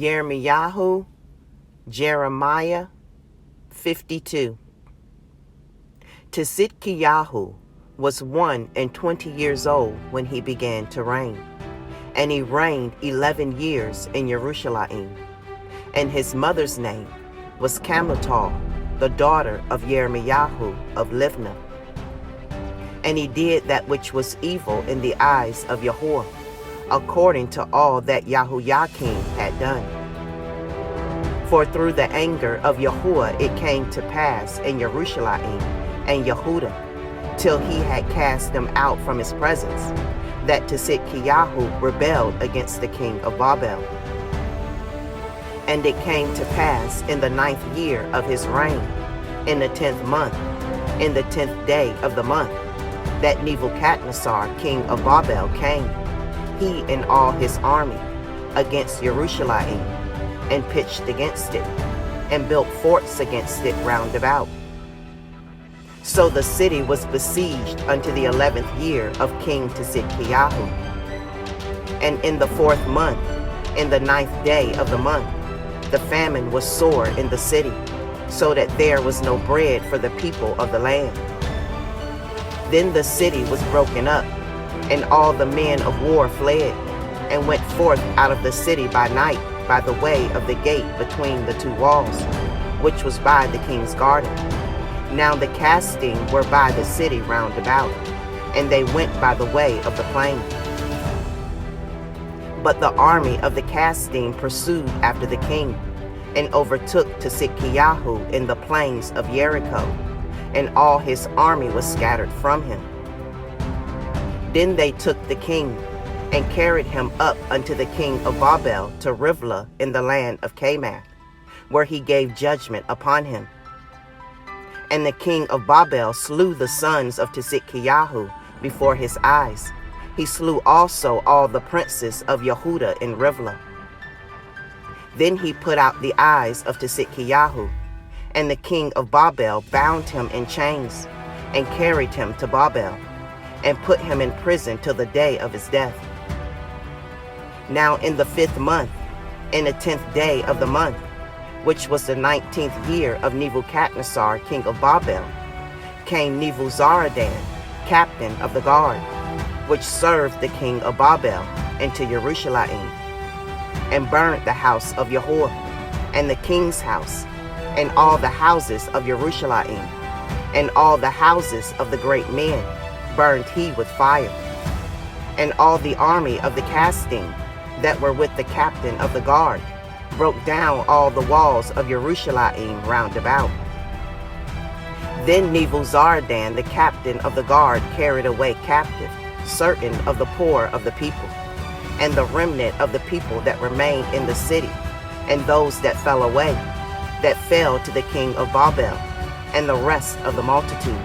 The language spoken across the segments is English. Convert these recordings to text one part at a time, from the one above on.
YIRMEYAHU, Jeremiah 52. Tzidkiyahu was 21 years old when he began to reign, and he reigned 11 years in Jerusalem. And his mother's name was Kamutal, the daughter of Yirmeyahu of Livna. And he did that which was evil in the eyes of Yahuwah, according to all that Yahoiakim had done. For through the anger of Yahuwah it came to pass in Jerusalem and Yehudah, till he had cast them out from his presence, that Tzidkiyahu rebelled against the king of Babel. And it came to pass in the 9th year of his reign, in the 10th month, in the 10th day of the month, that Nebuchadnezzar king of Babel came, he and all his army, against Jerusalem, and pitched against it, and built forts against it round about. So the city was besieged unto the 11th year of King Tzidkiyahu. And in the 4th month, in the 9th day of the month, the famine was sore in the city, so that there was no bread for the people of the land. Then the city was broken up, and all the men of war fled, and went forth out of the city by night by the way of the gate between the two walls, which was by the king's garden. Now the casting were by the city round about, and they went by the way of the plain. But the army of the casting pursued after the king, and overtook Tzidkiyahu in the plains of Jericho, and all his army was scattered from him. Then they took the king, and carried him up unto the king of Babel to Rivlah in the land of Camath, where he gave judgment upon him. And the king of Babel slew the sons of Tzidkiyahu before his eyes. He slew also all the princes of Yehudah in Rivlah. Then he put out the eyes of Tzidkiyahu, and the king of Babel bound him in chains, and carried him to Babel, and put him in prison till the day of his death. Now in the 5th month, in the 10th day of the month, which was the 19th year of Nebuchadnezzar king of Babel, came Nebuzaradan, captain of the guard, which served the king of Babel, into Jerusalem, and burned the house of Yahuwah, and the king's house, and all the houses of Jerusalem, and all the houses of the great men burned he with fire. And all the army of the casting that were with the captain of the guard broke down all the walls of Jerusalem round about. Then Nebuzaradan, the captain of the guard, carried away captive certain of the poor of the people, and the remnant of the people that remained in the city, and those that fell away, that fell to the king of Babel, and the rest of the multitude.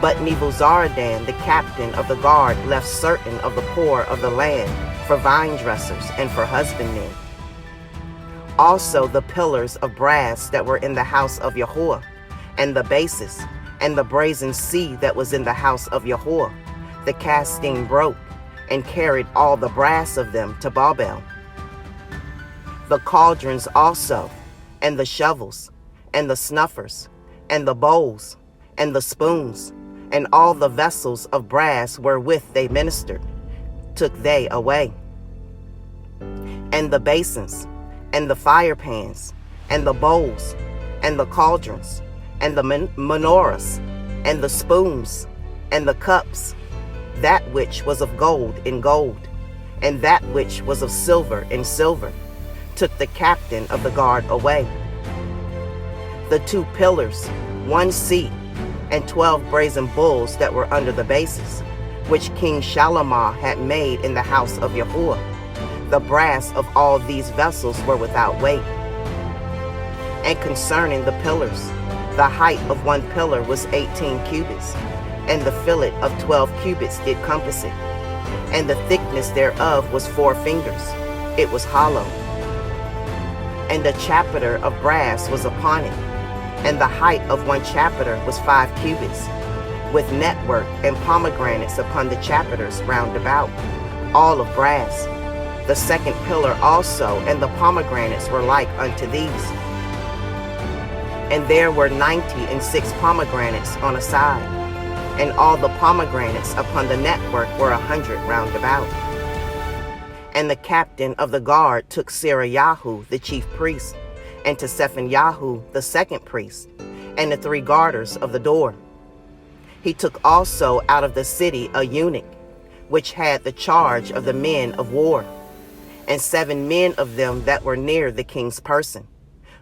But Nebuzaradan, the captain of the guard, left certain of the poor of the land for vine dressers and for husbandmen. Also the pillars of brass that were in the house of Yahuwah, and the bases, and the brazen sea that was in the house of Yahuwah, the casting broke, and carried all the brass of them to Babel. The cauldrons also, and the shovels, and the snuffers, and the bowls, and the spoons, and all the vessels of brass wherewith they ministered, took they away. And the basins, and the fire pans, and the bowls, and the cauldrons, and the menorahs, and the spoons, and the cups, that which was of gold in gold, and that which was of silver in silver, took the captain of the guard away. The 2 pillars, 1 seat, and 12 brazen bulls that were under the bases, which King Shalimah had made in the house of Yahuwah. The brass of all these vessels were without weight. And concerning the pillars, the height of 1 pillar was 18 cubits, and the fillet of 12 cubits did compass it, and the thickness thereof was 4 fingers. It was hollow. And a chapiter of brass was upon it, and the height of 1 chapiter was 5 cubits, with network and pomegranates upon the chapiters round about, all of brass. The second pillar also, and the pomegranates were like unto these. And there were 96 pomegranates on a side, and all the pomegranates upon the network were 100 round about. And the captain of the guard took YIRMEYAHU the chief priest, and to CEPHER the second priest, and the 3 guarders of the door. He took also out of the city a eunuch, which had the charge of the men of war, and 7 men of them that were near the king's person,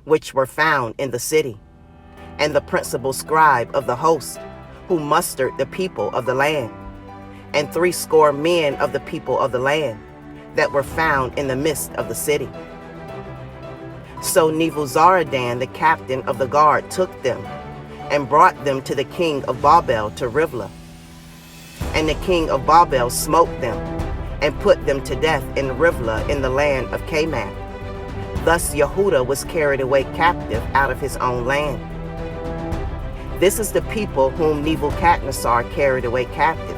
which were found in the city, and the principal scribe of the host, who mustered the people of the land, and 60 men of the people of the land, that were found in the midst of the city. So Nebuzaradan the captain of the guard took them, and brought them to the king of Babel to Riblah. And the king of Babel smote them, and put them to death in Riblah in the land of Canaan. Thus Yehudah was carried away captive out of his own land. This is the people whom Nebuchadnezzar carried away captive.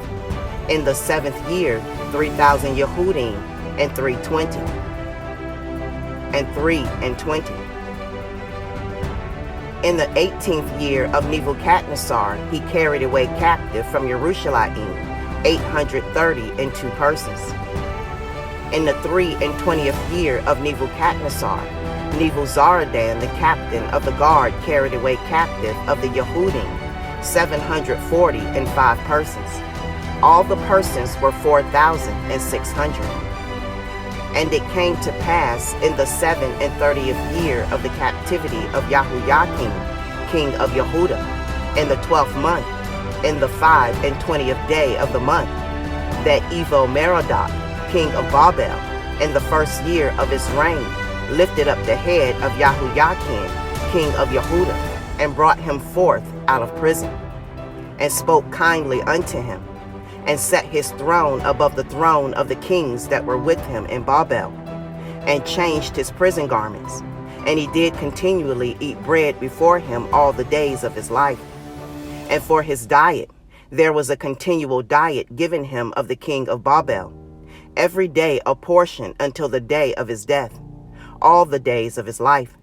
In the 7th year, 3,000 Yehudim, and 320. In the 18th year of Nebuchadnezzar, he carried away captive from Jerusalem 832 persons. In the 23rd year of Nebuchadnezzar, Nebuzaradan the captain of the guard carried away captive of the Yehudim 745 persons. All the persons were 4,600. And it came to pass in the 37th year of the captivity of Jehoiakim, king of Yehudah, in the 12th month, in the 25th day of the month, that Evil-Merodach, king of Babel, in the 1st year of his reign, lifted up the head of Jehoiakim, king of Yehudah, and brought him forth out of prison, and spoke kindly unto him, and set his throne above the throne of the kings that were with him in Babel, and changed his prison garments. And he did continually eat bread before him all the days of his life. And for his diet, there was a continual diet given him of the king of Babel, every day a portion until the day of his death, all the days of his life.